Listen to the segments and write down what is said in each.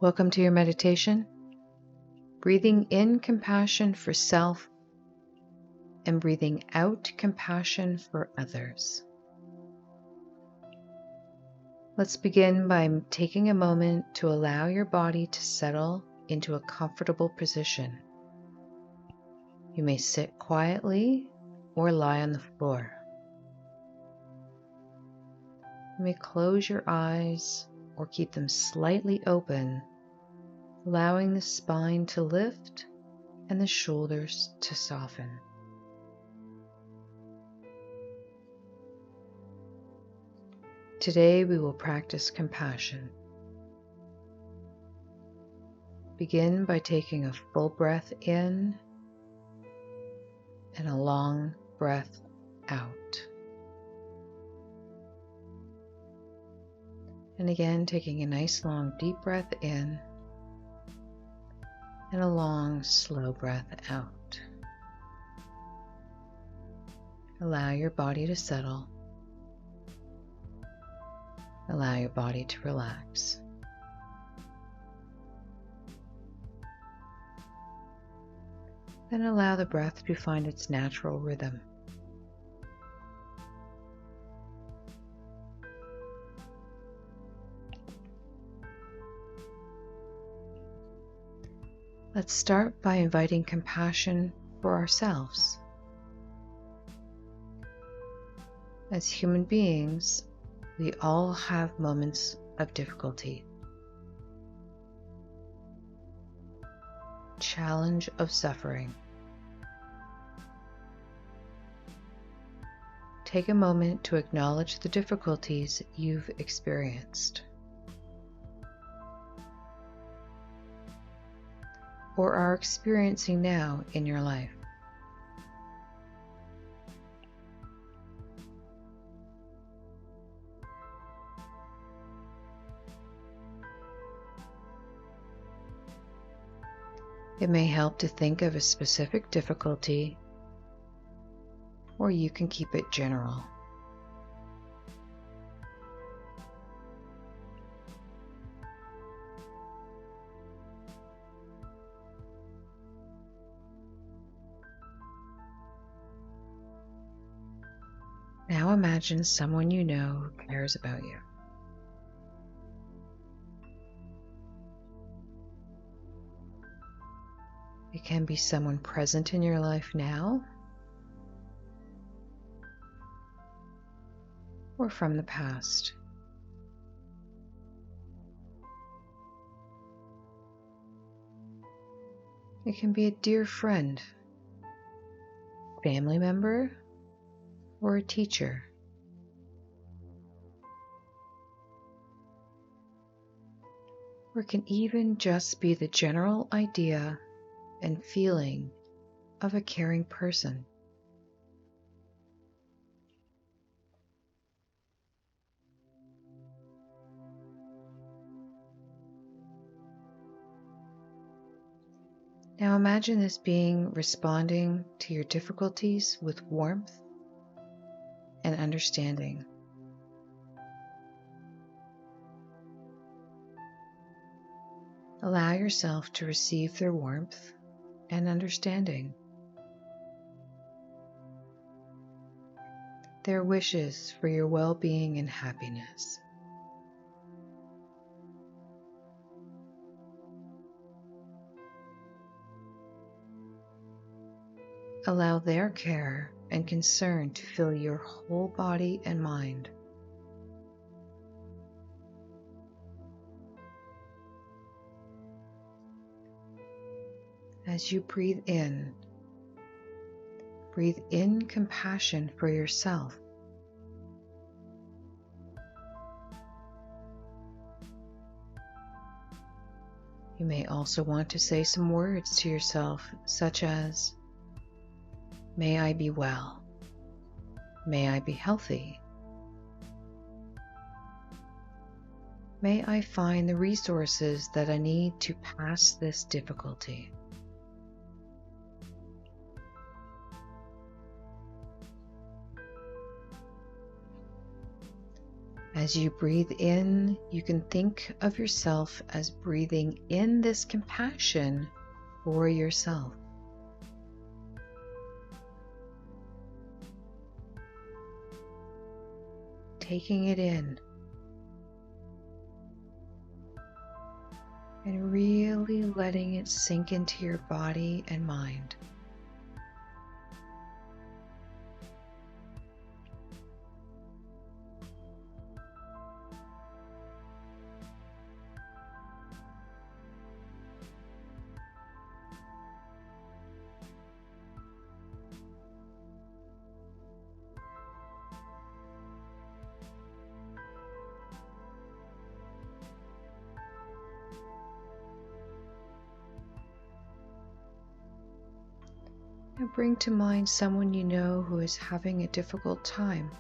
Welcome to your meditation, breathing in compassion for self and breathing out compassion for others. Let's begin by taking a moment to allow your body to settle into a comfortable position. You may sit quietly or lie on the floor. You may close your eyes or keep them slightly open, allowing the spine to lift and the shoulders to soften. Today we will practice compassion. Begin by taking a full breath in and a long breath out. And again, taking a nice long deep breath in and a long slow breath out. Allow your body to settle. Allow your body to relax. Then allow the breath to find its natural rhythm. Let's start by inviting compassion for ourselves. As human beings, we all have moments of difficulty, challenge of suffering. Take a moment to acknowledge the difficulties you've experienced or are experiencing now in your life. It may help to think of a specific difficulty, or you can keep it general. Now imagine someone you know who cares about you. It can be someone present in your life now, or from the past. It can be a dear friend, family member, or a teacher. Or it can even just be the general idea and feeling of a caring person. Now imagine this being responding to your difficulties with warmth and understanding. Allow yourself to receive their warmth and understanding. Their wishes for your well-being and happiness. Allow their care and concern to fill your whole body and mind. As you breathe in compassion for yourself. You may also want to say some words to yourself, such as, "May I be well. May I be healthy. May I find the resources that I need to pass this difficulty." As you breathe in, you can think of yourself as breathing in this compassion for yourself. Taking it in and really letting it sink into your body and mind. Now bring to mind someone you know who is having a difficult time.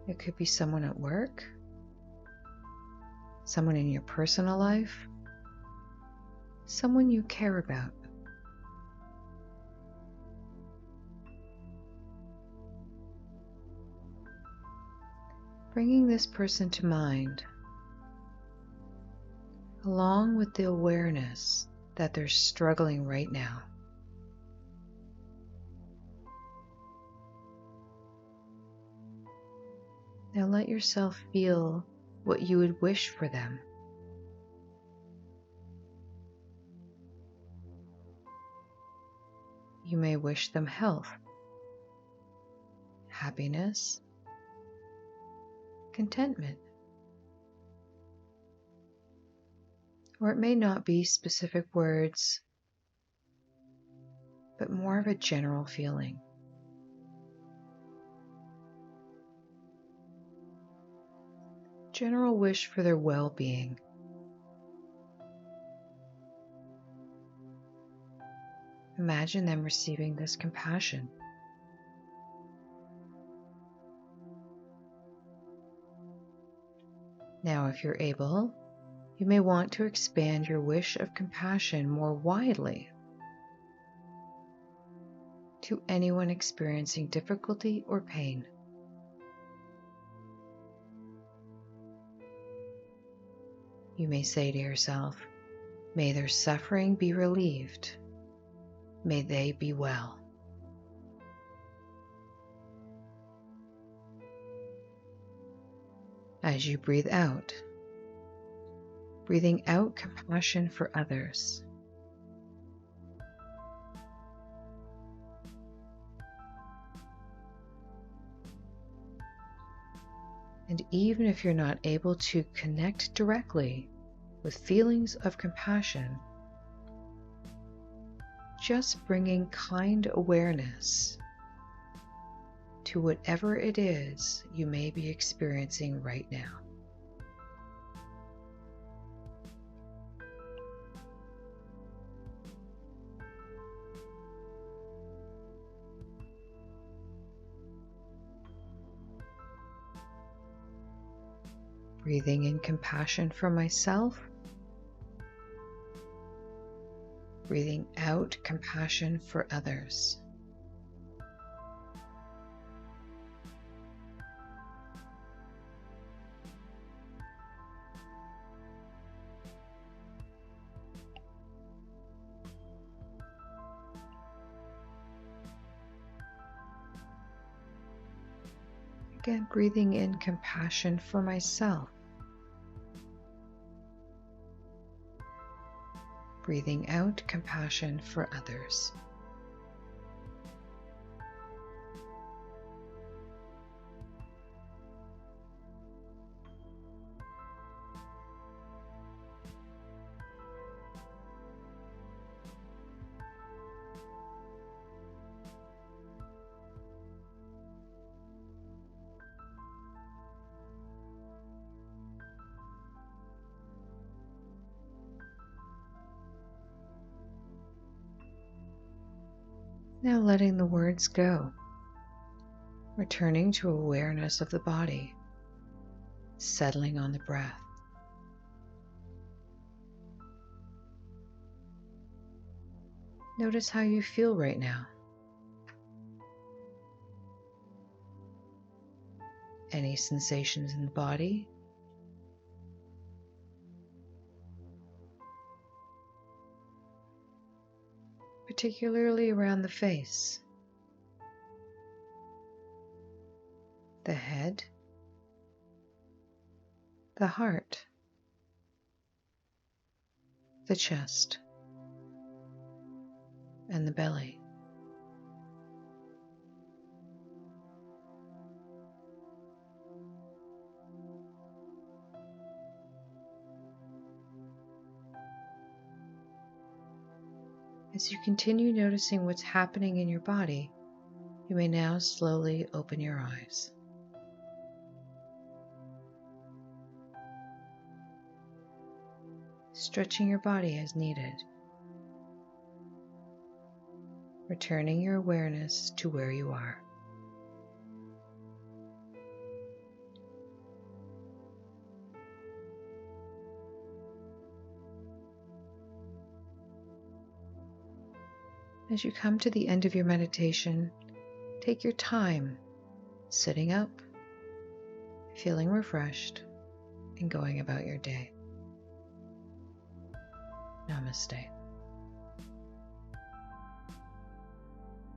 It could be someone at work, someone in your personal life, someone you care about. Bringing this person to mind, along with the awareness that they're struggling right now. Now let yourself feel what you would wish for them. You may wish them health, happiness, contentment. Or it may not be specific words, but more of a general feeling. General wish for their well-being. Imagine them receiving this compassion. Now, if you're able, you may want to expand your wish of compassion more widely to anyone experiencing difficulty or pain. You may say to yourself, "May their suffering be relieved. May they be well." As you breathe out, breathing out compassion for others. And even if you're not able to connect directly with feelings of compassion, just bringing kind awareness to whatever it is you may be experiencing right now. Breathing in compassion for myself, breathing out compassion for others. Again, breathing in compassion for myself. Breathing out compassion for others. Now letting the words go, returning to awareness of the body, settling on the breath. Notice how you feel right now. any sensations in the body. Particularly around the face, the head, the heart, the chest, and the belly. As you continue noticing what's happening in your body, you may now slowly open your eyes. Stretching your body as needed. Returning your awareness to where you are. As you come to the end of your meditation, take your time sitting up, feeling refreshed, and going about your day. Namaste.